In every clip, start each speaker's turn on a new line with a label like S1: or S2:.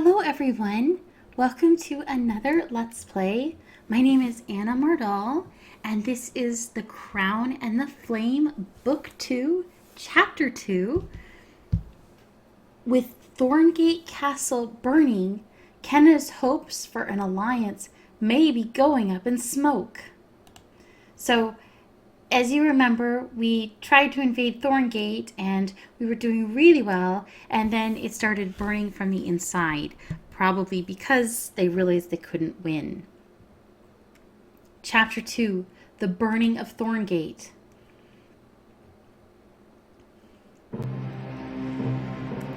S1: Hello everyone! Welcome to another Let's Play. My name is Anna Mardal, and this is The Crown and the Flame, Book 2, Chapter 2. With Thorngate Castle burning, Kenna's hopes for an alliance may be going up in smoke. So, as you remember, we tried to invade Thorngate and we were doing really well, and then it started burning from the inside, probably because they realized they couldn't win. Chapter 2, The Burning of Thorngate.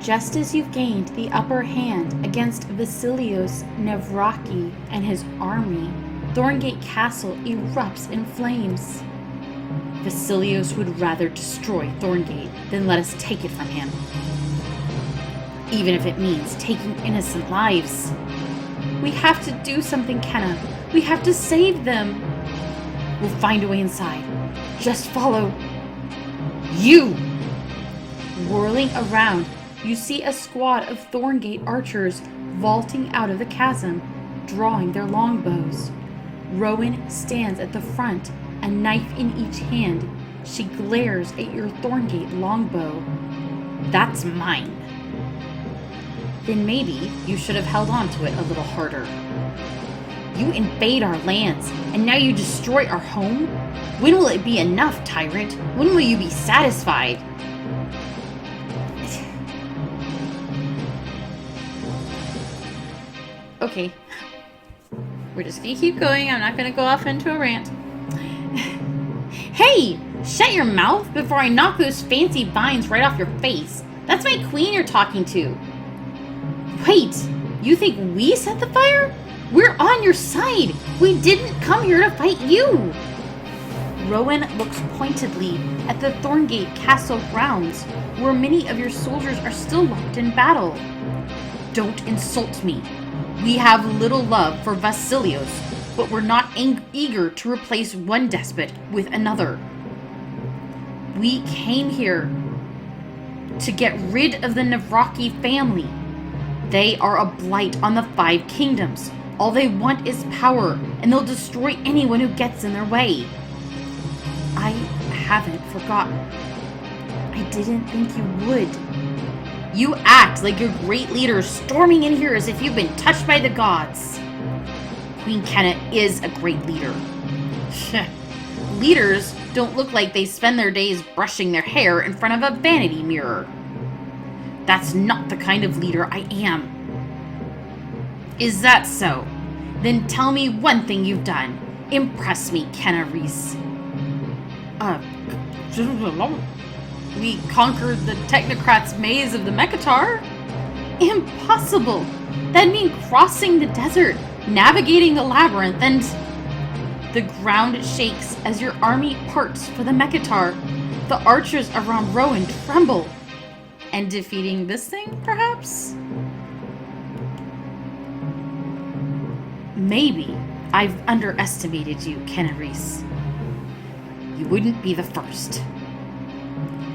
S1: Just as you've gained the upper hand against Vasilios Nevraki and his army, Thorngate Castle erupts in flames. Vasilios would rather destroy Thorngate than let us take it from him. Even if it means taking innocent lives. We have to do something, Kenna. We have to save them. We'll find a way inside. Just follow. You! Whirling around, you see a squad of Thorngate archers vaulting out of the chasm, drawing their longbows. Rowan stands at the front, a knife in each hand. She glares at your Thorngate longbow. That's mine. Then maybe you should have held on to it a little harder. You invade our lands, and now you destroy our home? When will it be enough, tyrant? When will you be satisfied? Okay. We're just gonna keep going. I'm not gonna go off into a rant. Hey! Shut your mouth before I knock those fancy vines right off your face. That's my queen you're talking to. Wait! You think we set the fire? We're on your side! We didn't come here to fight you! Rowan looks pointedly at the Thorngate Castle grounds, where many of your soldiers are still locked in battle. Don't insult me. We have little love for Vasilios, but we're not eager to replace one despot with another. We came here to get rid of the Nevraki family. They are a blight on the 5 kingdoms. All they want is power, and they'll destroy anyone who gets in their way. I haven't forgotten. I didn't think you would. You act like your great leader storming in here as if you've been touched by the gods. Queen Kenna is a great leader. Leaders don't look like they spend their days brushing their hair in front of a vanity mirror. That's not the kind of leader I am. Is that so? Then tell me one thing you've done. Impress me, Kenna Reese. We conquered the technocrats' maze of the Mekatar? Impossible! That'd mean crossing the desert, navigating the labyrinth, and... The ground shakes as your army parts for the Mekatar. The archers around Rowan tremble. And defeating this thing, perhaps? Maybe I've underestimated you, Kenna Reese. You wouldn't be the first.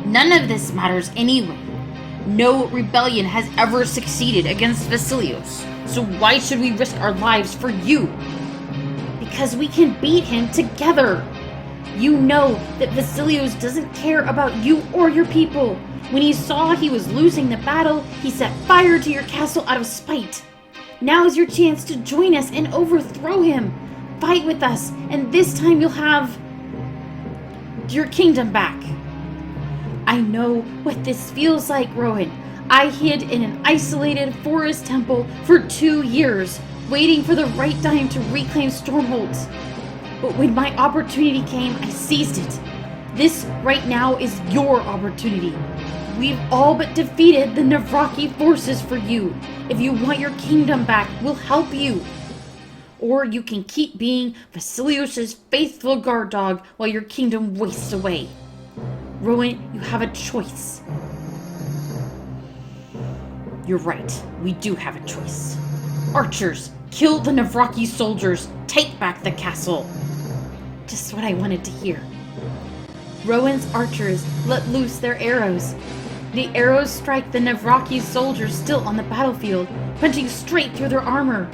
S1: None of this matters anyway. No rebellion has ever succeeded against Vasilios, so why should we risk our lives for you? Because we can beat him together. You know that Vasilios doesn't care about you or your people. When he saw he was losing the battle, he set fire to your castle out of spite. Now is your chance to join us and overthrow him. Fight with us, and this time you'll have your kingdom back. I know what this feels like, Rowan. I hid in an isolated forest temple for 2 years, waiting for the right time to reclaim Stormholt. But when my opportunity came, I seized it. This right now is your opportunity. We've all but defeated the Nevraki forces for you. If you want your kingdom back, we'll help you. Or you can keep being Vasilios' faithful guard dog while your kingdom wastes away. Rowan, you have a choice. You're right. We do have a choice. Archers, kill the Nevraki soldiers. Take back the castle. Just what I wanted to hear. Rowan's archers let loose their arrows. The arrows strike the Navraki soldiers still on the battlefield, punching straight through their armor.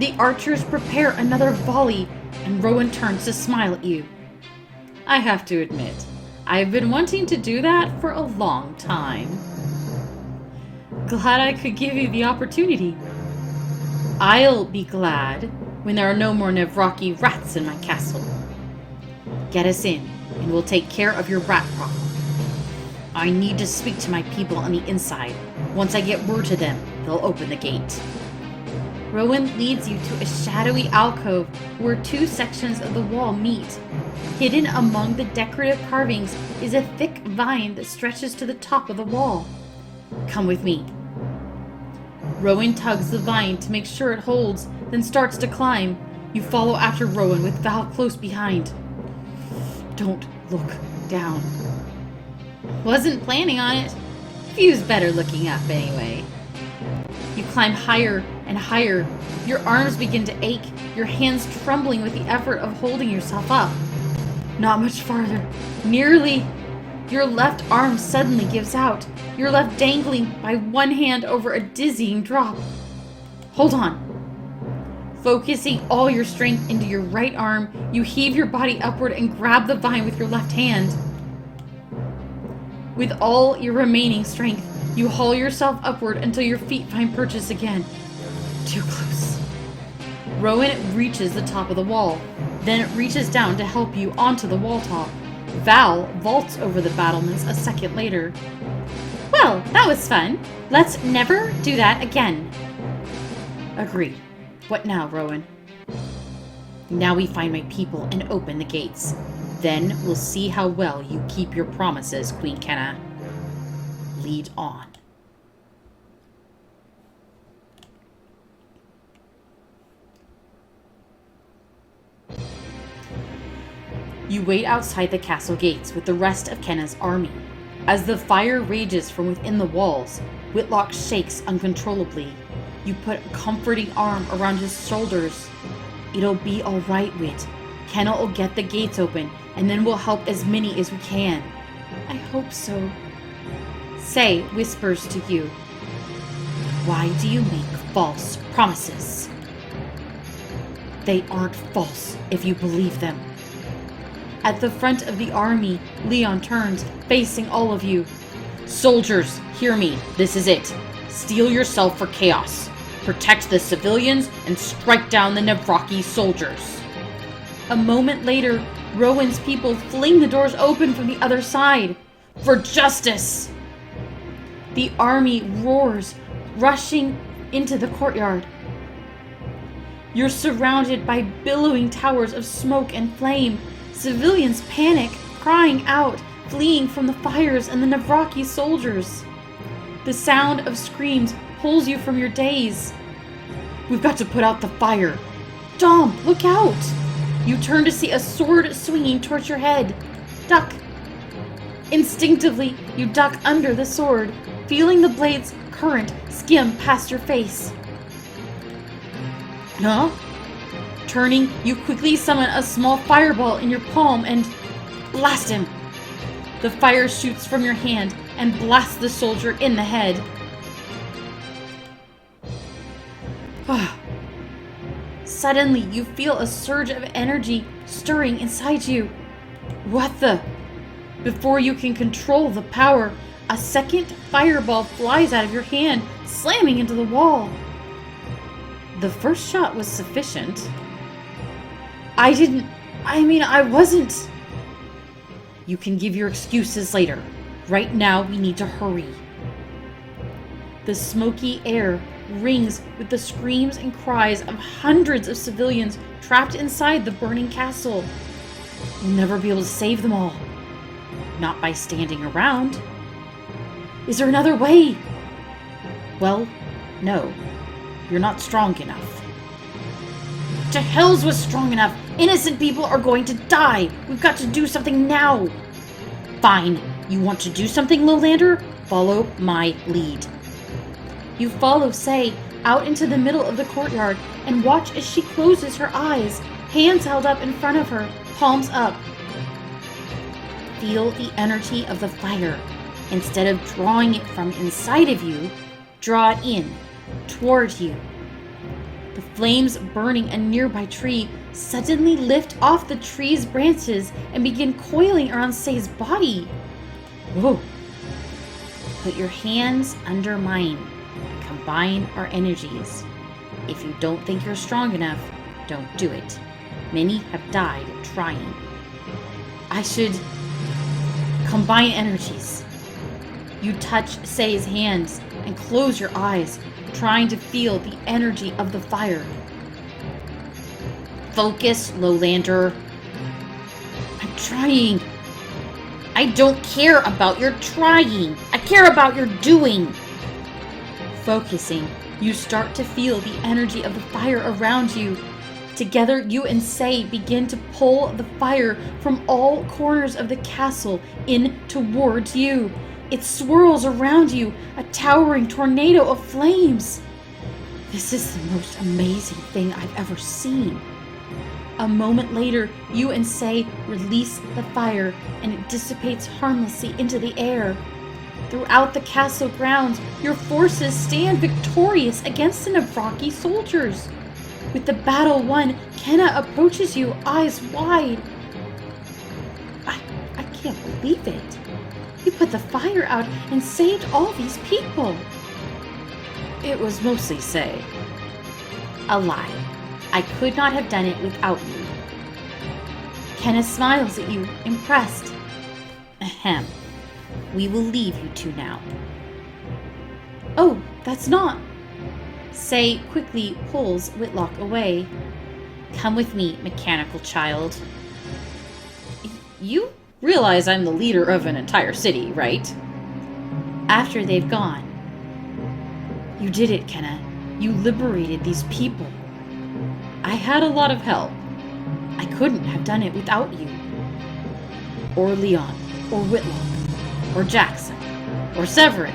S1: The archers prepare another volley, and Rowan turns to smile at you. I have to admit, I've been wanting to do that for a long time. Glad I could give you the opportunity. I'll be glad when there are no more Navraki rats in my castle. Get us in, and we'll take care of your rat problem. I need to speak to my people on the inside. Once I get word to them, they'll open the gate. Rowan leads you to a shadowy alcove where two sections of the wall meet. Hidden among the decorative carvings is a thick vine that stretches to the top of the wall. Come with me. Rowan tugs the vine to make sure it holds, then starts to climb. You follow after Rowan with Val close behind. Don't look down. Wasn't planning on it. Few's better looking up anyway. You climb higher and higher. Your arms begin to ache, your hands trembling with the effort of holding yourself up. Not much farther. Nearly. Your left arm suddenly gives out. You're left dangling by one hand over a dizzying drop. Hold on. Focusing all your strength into your right arm, you heave your body upward and grab the vine with your left hand. With all your remaining strength, you haul yourself upward until your feet find purchase again. Too close. Rowan reaches the top of the wall, then reaches down to help you onto the wall top. Val vaults over the battlements a second later. Well, that was fun. Let's never do that again. Agreed. What now, Rowan? Now we find my people and open the gates. Then we'll see how well you keep your promises, Queen Kenna. Lead on. You wait outside the castle gates with the rest of Kenna's army. As the fire rages from within the walls, Whitlock shakes uncontrollably. You put a comforting arm around his shoulders. It'll be all right, Whit. Kenna will get the gates open, and then we'll help as many as we can. I hope so. Say whispers to you. Why do you make false promises? They aren't false if you believe them. At the front of the army, Leon turns, facing all of you. Soldiers, hear me. This is it. Steel yourself for chaos. Protect the civilians and strike down the Navraki soldiers. A moment later, Rowan's people fling the doors open from the other side. For justice! The army roars, rushing into the courtyard. You're surrounded by billowing towers of smoke and flame. Civilians panic, crying out, fleeing from the fires and the Navraki soldiers. The sound of screams pulls you from your daze. We've got to put out the fire. Dom, look out! You turn to see a sword swinging towards your head. Duck. Instinctively, you duck under the sword, feeling the blade's current skim past your face. Huh? Turning, you quickly summon a small fireball in your palm and blast him. The fire shoots from your hand and blasts the soldier in the head. Suddenly, you feel a surge of energy stirring inside you. What the? Before you can control the power, a second fireball flies out of your hand, slamming into the wall. The first shot was sufficient. I wasn't. You can give your excuses later. Right now, we need to hurry. The smoky air rings with the screams and cries of hundreds of civilians trapped inside the burning castle. You'll never be able to save them all. Not by standing around. Is there another way? Well, no. You're not strong enough. To hell's with strong enough! Innocent people are going to die! We've got to do something now! Fine. You want to do something, Lowlander? Follow my lead. You follow Say out into the middle of the courtyard and watch as she closes her eyes, hands held up in front of her, palms up. feel the energy of the fire. Instead of drawing it from inside of you, draw it in, toward you. The flames burning a nearby tree suddenly lift off the tree's branches and begin coiling around Say's body. Whoa! Put your hands under mine. Combine our energies. If you don't think you're strong enough, don't do it. Many have died trying. I should combine energies. You touch Say's hands and close your eyes, trying to feel the energy of the fire. Focus, Lowlander. I'm trying. I don't care about your trying. I care about your doing. Focusing, you start to feel the energy of the fire around you. Together, you and Say begin to pull the fire from all corners of the castle in towards you. It swirls around you, a towering tornado of flames. This is the most amazing thing I've ever seen. A moment later, you and Say release the fire, and it dissipates harmlessly into the air. Throughout the castle grounds, your forces stand victorious against the Navraki soldiers. With the battle won, Kenna approaches you, eyes wide. I can't believe it. You put the fire out and saved all these people. It was mostly Say. A lie. I could not have done it without you. Kenna smiles at you, impressed. Ahem. We will leave you two now. Oh, that's not. Say quickly pulls Whitlock away. Come with me, mechanical child. You realize I'm the leader of an entire city, right? After they've gone. You did it, Kenna. You liberated these people. I had a lot of help. I couldn't have done it without you. Or Leon, or Whitlock, or Jackson, or Severin,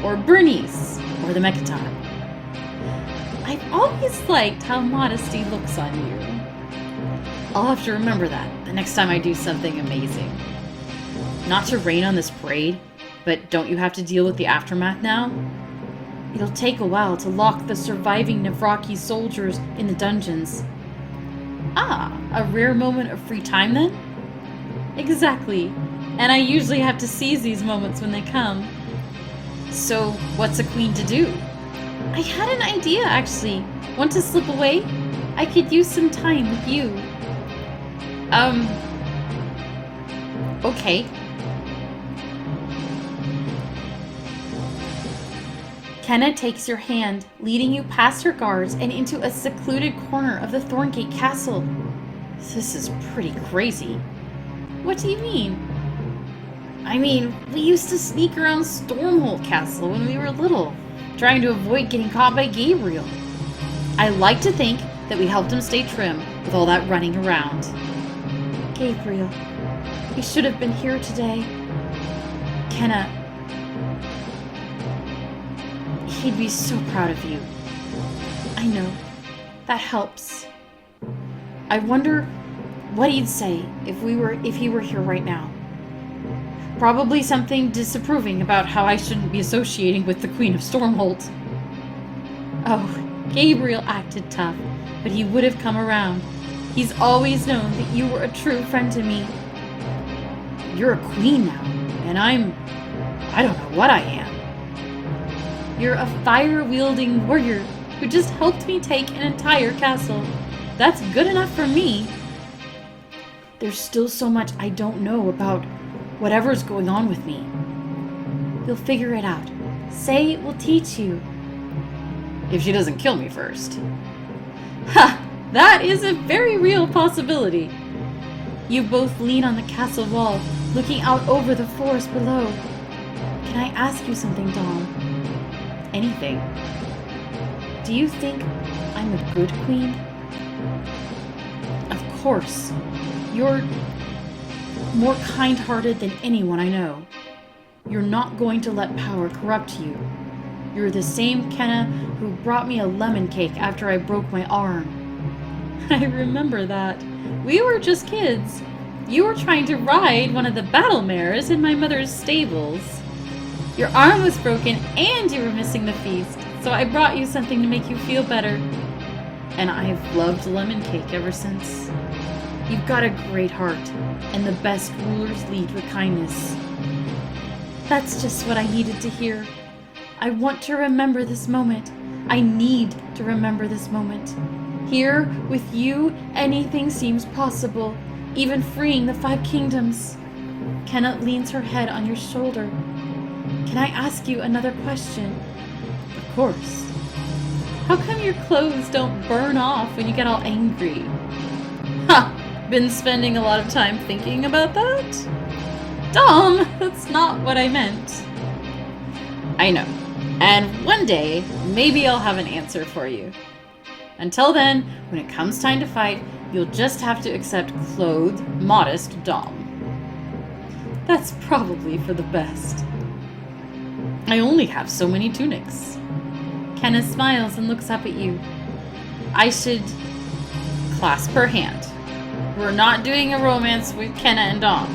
S1: or Bernice, or the Mechatron. I've always liked how modesty looks on you. I'll have to remember that the next time I do something amazing. Not to rain on this parade, but don't you have to deal with the aftermath now? It'll take a while to lock the surviving Navraki soldiers in the dungeons. Ah, a rare moment of free time then? Exactly, and I usually have to seize these moments when they come. So, what's a queen to do? I had an idea, actually. Want to slip away? I could use some time with you. Okay. Kenna takes your hand, leading you past her guards and into a secluded corner of the Thorngate Castle. This is pretty crazy. What do you mean? I mean, we used to sneak around Stormhold Castle when we were little, trying to avoid getting caught by Gabriel. I like to think that we helped him stay trim with all that running around. Gabriel, he should have been here today. Kenna, he'd be so proud of you. I know. That helps. I wonder what he'd say if he were here right now. Probably something disapproving about how I shouldn't be associating with the Queen of Stormhold. Oh, Gabriel acted tough, but he would have come around. He's always known that you were a true friend to me. You're a queen now, and I don't know what I am. You're a fire-wielding warrior who just helped me take an entire castle. That's good enough for me. There's still so much I don't know about whatever's going on with me. You'll figure it out. Say will teach you. If she doesn't kill me first. Ha! That is a very real possibility. You both lean on the castle wall, looking out over the forest below. Can I ask you something, Dom? Anything. Do you think I'm a good queen? Of course. You're more kind-hearted than anyone I know. You're not going to let power corrupt you. You're the same Kenna who brought me a lemon cake after I broke my arm. I remember that. We were just kids.
S2: You were trying to ride one of the battle mares in my mother's stables. Your arm was broken and you were missing the feast, so I brought you something to make you feel better. And I've loved lemon cake ever since. You've got a great heart, and the best rulers lead with kindness. That's just what I needed to hear. I want to remember this moment. I need to remember this moment. Here, with you, anything seems possible, even freeing the 5 kingdoms. Kenna leans her head on your shoulder. Can I ask you another question? Of course. How come your clothes don't burn off when you get all angry? Ha! Been spending a lot of time thinking about that? Dom, that's not what I meant. I know. And one day, maybe I'll have an answer for you. Until then, when it comes time to fight, you'll just have to accept clothed, modest Dom. That's probably for the best. I only have so many tunics. Kenna smiles and looks up at you. I should clasp her hand. We're not doing a romance with Kenna and Dom.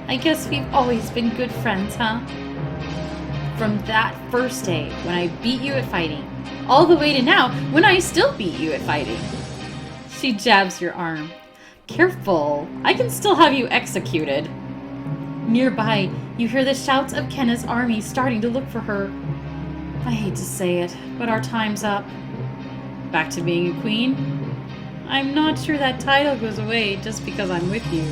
S2: I guess we've always been good friends, huh? From that first day when I beat you at fighting, all the way to now when I still beat you at fighting. She jabs your arm. Careful, I can still have you executed. Nearby, you hear the shouts of Kenna's army starting to look for her. I hate to say it, but our time's up. Back to being a queen? I'm not sure that title goes away just because I'm with you.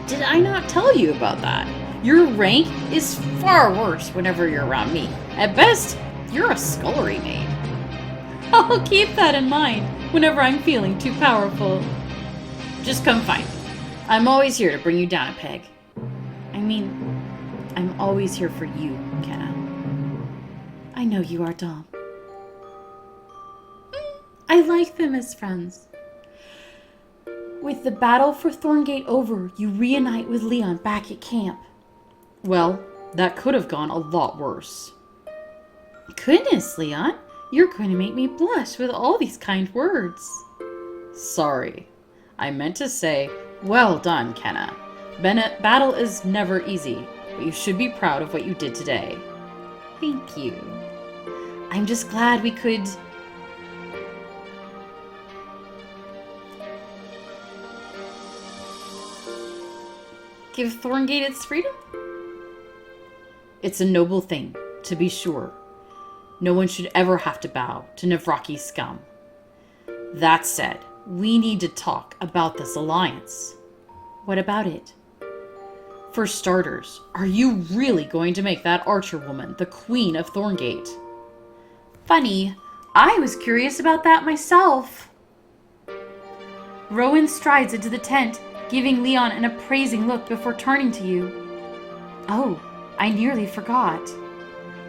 S2: Did I not tell you about that? Your rank is far worse whenever you're around me. At best, you're a scullery maid. I'll keep that in mind whenever I'm feeling too powerful. Just come find me. I'm always here to bring you down a peg. I mean, I'm always here for you, Kenna. I know you are, Dom. I like them as friends. With the battle for Thorngate over, you reunite with Leon back at camp. Well, that could have gone a lot worse. Goodness, Leon, you're going to make me blush with all these kind words. Sorry. I meant to say, well done, Kenna. Battle is never easy, but you should be proud of what you did today. Thank you. I'm just glad we could... give Thorngate its freedom? It's a noble thing, to be sure. No one should ever have to bow to Navraki scum. That said, we need to talk about this alliance. What about it? For starters, are you really going to make that archer woman the queen of Thorngate? Funny, I was curious about that myself. Rowan strides into the tent, giving Leon an appraising look before turning to you. Oh, I nearly forgot.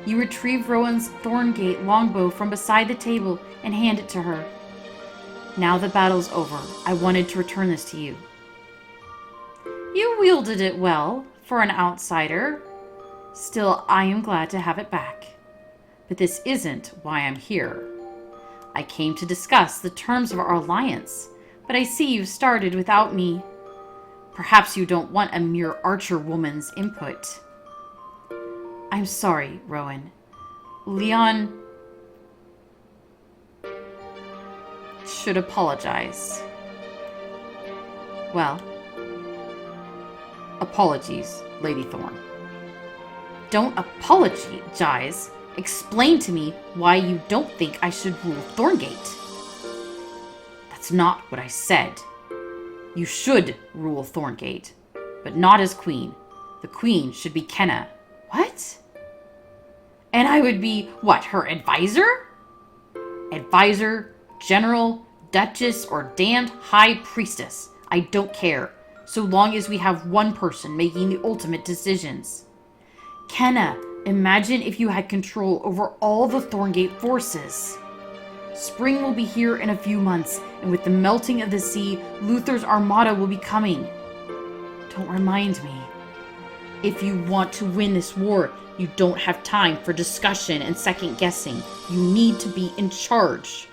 S2: You retrieve Rowan's Thorngate longbow from beside the table and hand it to her. Now the battle's over. I wanted to return this to you. You wielded it well, for an outsider. Still, I am glad to have it back. But this isn't why I'm here. I came to discuss the terms of our alliance, but I see you've started without me. Perhaps you don't want a mere archer woman's input. I'm sorry, Rowan. Leon should apologize. Well, apologies, Lady Thorn. Don't apologize. Explain to me why you don't think I should rule Thorngate. That's not what I said. You should rule Thorngate, but not as queen. The queen should be Kenna. What? And I would be, what, her advisor? Advisor, general, duchess, or damned high priestess. I don't care, so long as we have one person making the ultimate decisions. Kenna, imagine if you had control over all the Thorngate forces. Spring will be here in a few months, and with the melting of the sea, Luther's armada will be coming. Don't remind me. If you want to win this war, you don't have time for discussion and second guessing. You need to be in charge.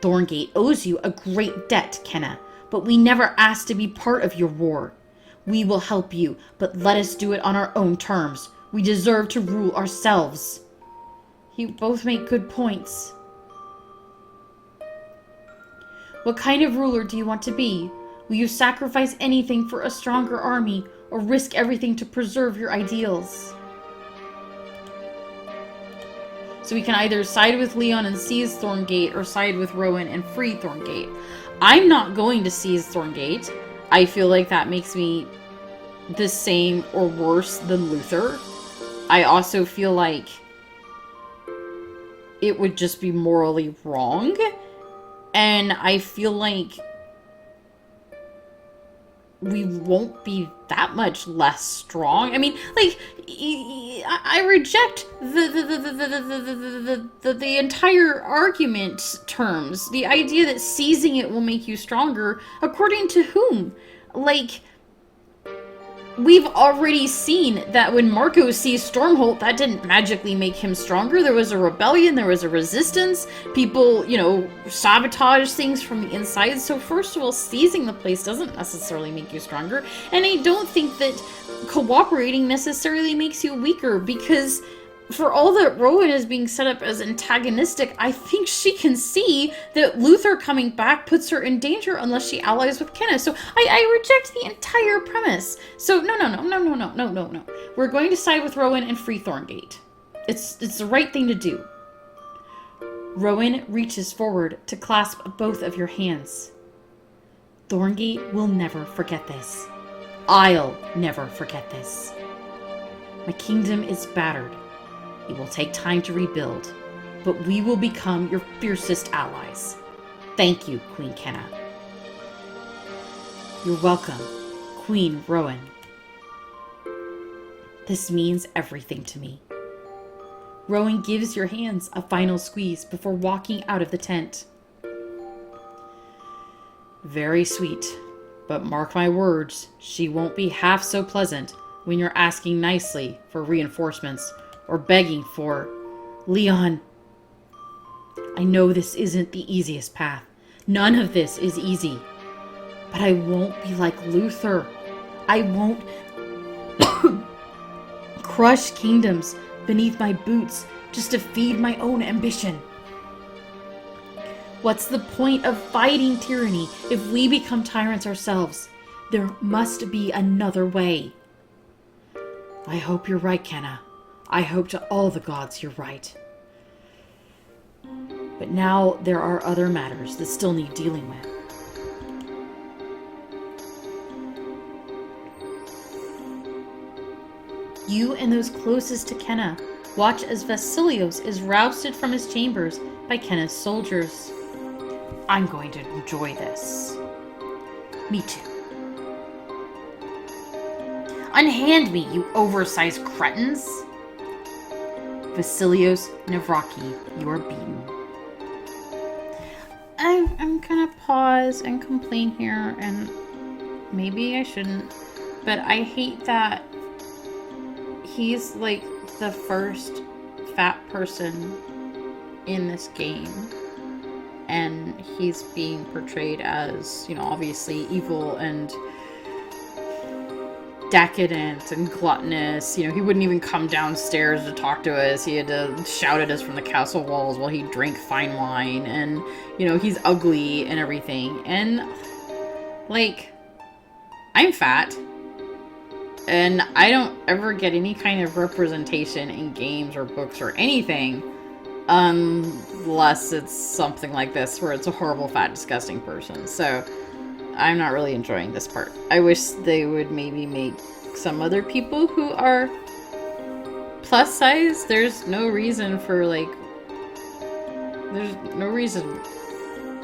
S2: Thorngate owes you a great debt, Kenna,
S1: but we never asked to be part of your war. We will help you, but let us do it on our own terms. We deserve to rule ourselves. You both make good points. What kind of ruler do you want to be? Will you sacrifice anything for a stronger army, or risk everything to preserve your ideals? So we can either side with Leon and seize Thorngate, or side with Rowan and free Thorngate. I'm not going to seize Thorngate. I feel like that makes me the same or worse than Luther. I also feel like it would just be morally wrong. And I feel like we won't be that much less strong. I mean, like, I reject the entire argument terms. The idea that seizing it will make you stronger, according to whom? Like, we've already seen that when Marco seized Stormholt, that didn't magically make him stronger. There was a rebellion, there was a resistance. People, sabotage things from the inside. So first of all, seizing the place doesn't necessarily make you stronger. And I don't think that cooperating necessarily makes you weaker, because for all that Rowan is being set up as antagonistic, I think she can see that Luther coming back puts her in danger unless she allies with Kenna. So I reject the entire premise. So no. We're going to side with Rowan and free Thorngate. It's the right thing to do. Rowan reaches forward to clasp both of your hands. Thorngate will never forget this. I'll never forget this. My kingdom is battered. It will take time to rebuild, but we will become your fiercest allies. Thank you, Queen Kenna. You're welcome, Queen Rowan. This means everything to me. Rowan gives your hands a final squeeze before walking out of the tent. Very sweet, but mark my words, she won't be half so pleasant when you're asking nicely for reinforcements or begging for Leon. I know this isn't the easiest path. None of this is easy. But I won't be like Luther. I won't crush kingdoms beneath my boots just to feed my own ambition. What's the point of fighting tyranny if we become tyrants ourselves? There must be another way. I hope you're right, Kenna. I hope to all the gods you're right. But now there are other matters that still need dealing with. You and those closest to Kenna watch as Vasilios is rousted from his chambers by Kenna's soldiers. I'm going to enjoy this. Me too. Unhand me, you oversized cretins! Vasilios Navraki, you are beaten. I'm gonna pause and complain here, and maybe I shouldn't, but I hate that he's like the first fat person in this game, and he's being portrayed as, obviously evil and decadent and gluttonous. He wouldn't even come downstairs to talk to us. He had to shout at us from the castle walls while he drank fine wine, and he's ugly and everything. And like, I'm fat, and I don't ever get any kind of representation in games or books or anything unless it's something like this where it's a horrible, fat, disgusting person. So I'm not really enjoying this part. I wish they would maybe make some other people who are plus size. There's no reason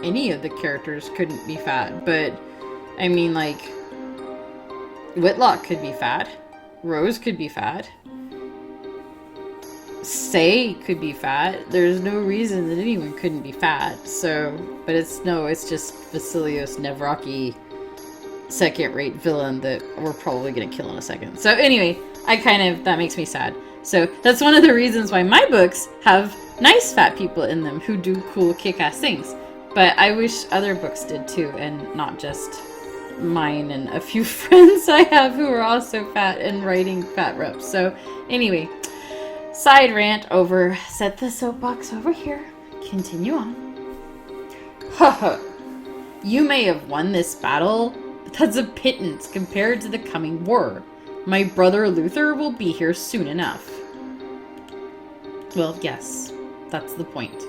S1: any of the characters couldn't be fat. But, I mean, like, Whitlock could be fat. Rose could be fat. Say could be fat. There's no reason that anyone couldn't be fat. So, but it's just Vasilios Navraki, second-rate villain that we're probably gonna kill in a second. So anyway, that makes me sad. So that's one of the reasons why my books have nice fat people in them who do cool kick-ass things.
S2: But I wish other books did too, and not just mine and a few friends I have who are also fat and writing fat reps. So anyway, side rant over. Set the soapbox over here. Continue on. Haha. You may have won this battle, but that's a pittance compared to the coming war. My brother Luther will be here soon enough. Well, yes, that's the point.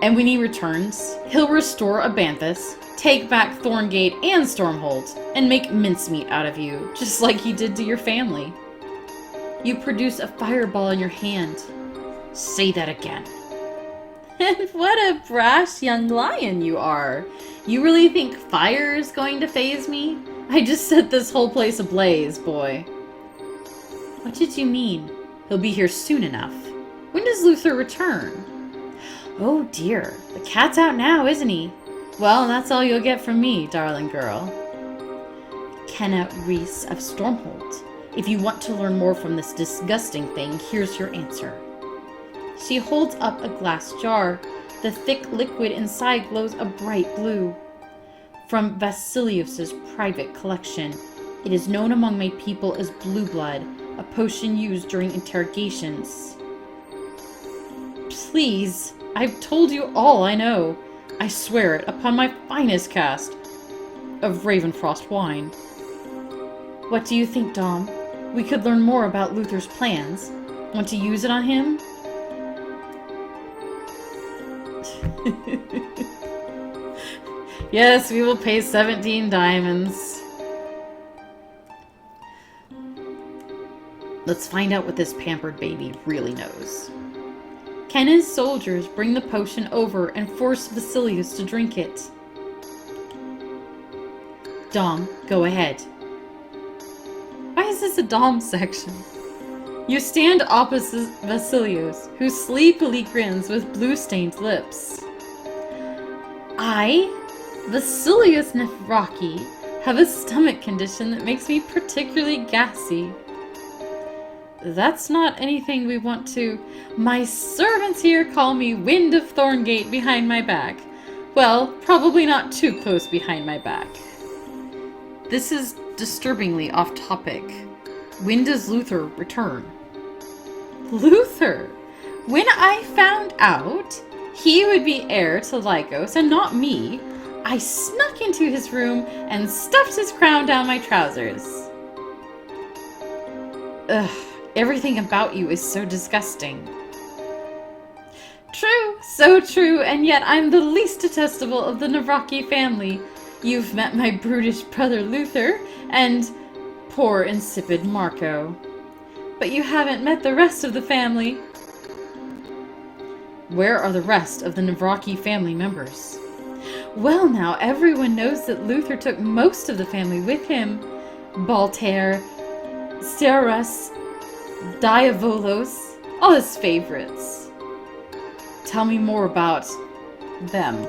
S2: And when he returns, he'll restore Abanthus, take back Thorngate and Stormhold, and make mincemeat out of you, just like he did to your family. You produce a fireball in your hand. Say that again. And what a brash young lion you are. You really think fire is going to faze me? I just set this whole place ablaze, boy. What did you mean? He'll be here soon enough. When does Luther return? Oh dear, the cat's out now, isn't he? Well, that's all you'll get from me, darling girl. Kenna Reese of Stormhold. If you want to learn more from this disgusting thing, here's your answer. She holds up a glass jar. The thick liquid inside glows a bright blue. From Vasilius's private collection. It is known among my people as blue blood, a potion used during interrogations. Please, I've told you all I know. I swear it upon my finest cast of Ravenfrost wine. What do you think, Dom? We could learn more about Luther's plans. Want to use it on him? Yes, we will pay 17 diamonds. Let's find out what this pampered baby really knows. Kenna's soldiers bring the potion over and force Vasilius to drink it. Dom, go ahead. Why is this a Dom section? You stand opposite Vasilius, who sleepily grins with blue-stained lips. I, Vasilius Nefraki, have a stomach condition that makes me particularly gassy. That's not anything we want to... My servants here call me Wind of Thorngate behind my back. Well, probably not too close behind my back. This is disturbingly off topic. When does Luther return? Luther? When I found out he would be heir to Lycos and not me, I snuck into his room and stuffed his crown down my trousers. Ugh. Everything about you is so disgusting. True, so true, and yet I'm the least detestable of the Navraki family. You've met my brutish brother Luther, and poor insipid Marco. But you haven't met the rest of the family. Where are the rest of the Navraki family members? Well now, everyone knows that Luther took most of the family with him. Baltair, Seras, Diavolos, all his favorites. Tell me more about them.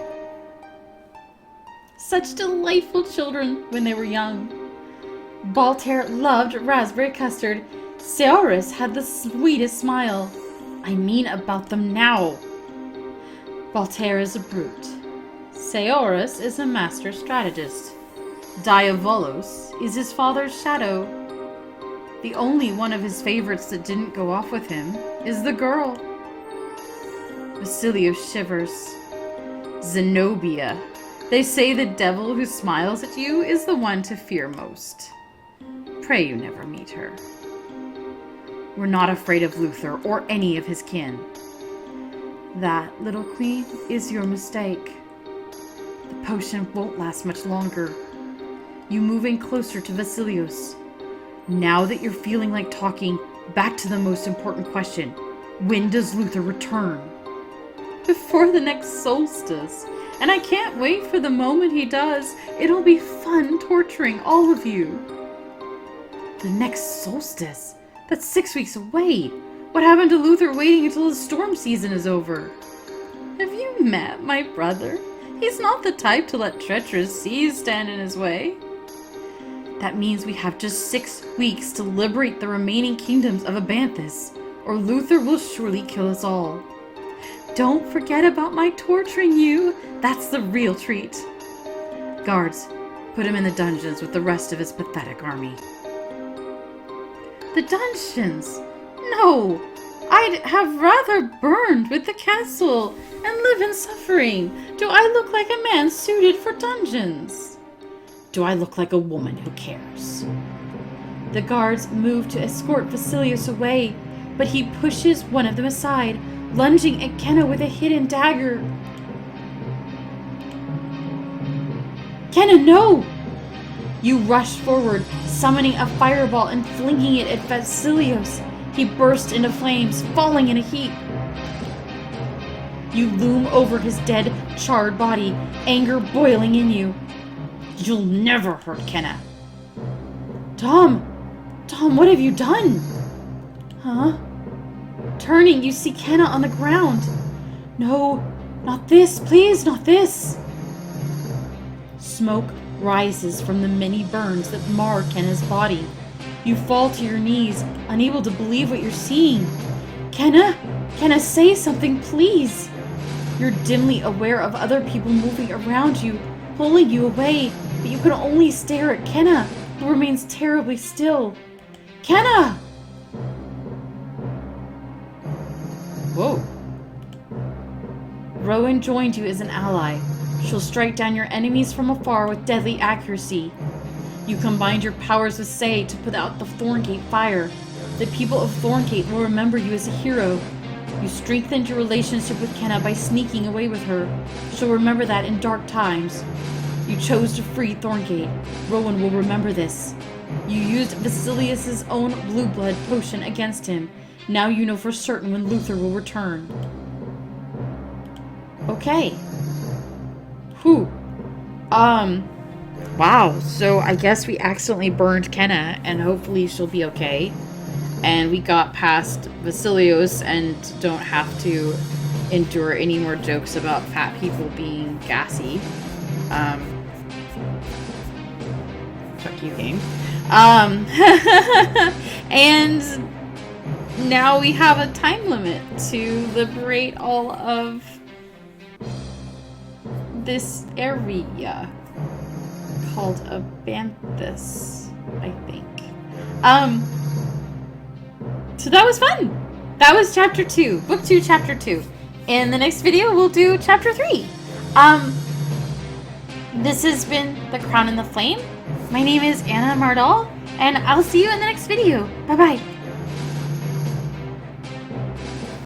S2: Such delightful children when they were young. Baltair loved raspberry custard. Seoris had the sweetest smile. I mean about them now. Baltair is a brute. Seoris is a master strategist. Diavolos is his father's shadow. The only one of his favorites that didn't go off with him is the girl. Vasilius shivers. Zenobia. They say the devil who smiles at you is the one to fear most. Pray you never meet her. We're not afraid of Luther or any of his kin. That, little queen, is your mistake. The potion won't last much longer. You move in closer to Vasilius. Now that you're feeling like talking, back to the most important question. When does Luther return? Before the next solstice. And I can't wait for the moment he does. It'll be fun torturing all of you. The next solstice? That's 6 weeks away. What happened to Luther waiting until the storm season is over? Have you met my brother? He's not the type to let treacherous seas stand in his way. That means we have just 6 weeks to liberate the remaining kingdoms of Abanthus, or Luther will surely kill us all. Don't forget about my torturing you. That's the real treat. Guards, put him in the dungeons with the rest of his pathetic army. The dungeons? No! I'd have rather burned with the castle and live in suffering. Do I look like a man suited for dungeons? Do I look like a woman who cares? The guards move to escort Vasilius away, but he pushes one of them aside, lunging at Kenna with a hidden dagger. Kenna, no! You rush forward, summoning a fireball and flinging it at Vasilios. He bursts into flames, falling in a heap. You loom over his dead, charred body, anger boiling in you. You'll never hurt Kenna. Tom, what have you done? Huh? Turning, you see Kenna on the ground. No, not this, please, not this. Smoke rises from the many burns that mar Kenna's body. You fall to your knees, unable to believe what you're seeing. Kenna, say something, please. You're dimly aware of other people moving around you, pulling you away, but you can only stare at Kenna, who remains terribly still. Kenna! Whoa. Rowan joined you as an ally. She'll strike down your enemies from afar with deadly accuracy. You combined your powers with Say to put out the Thorngate fire. The people of Thorngate will remember you as a hero. You strengthened your relationship with Kenna by sneaking away with her. She'll remember that in dark times. You chose to free Thorngate. Rowan will remember this. You used Vasilius' own blue blood potion against him. Now you know for certain when Luther will return. Okay. Whew. Wow. So I guess we accidentally burned Kenna, and hopefully she'll be okay. And we got past Vasilios and don't have to endure any more jokes about fat people being gassy. Fuck you, game. And now we have a time limit to liberate all of this area called Abanthus, I think. So that was fun. That was chapter 2, book 2, chapter 2. In the next video, we'll do chapter 3. This has been The Crown and the Flame. My name is Anna Mardal, and I'll see you in the next video. Bye-bye.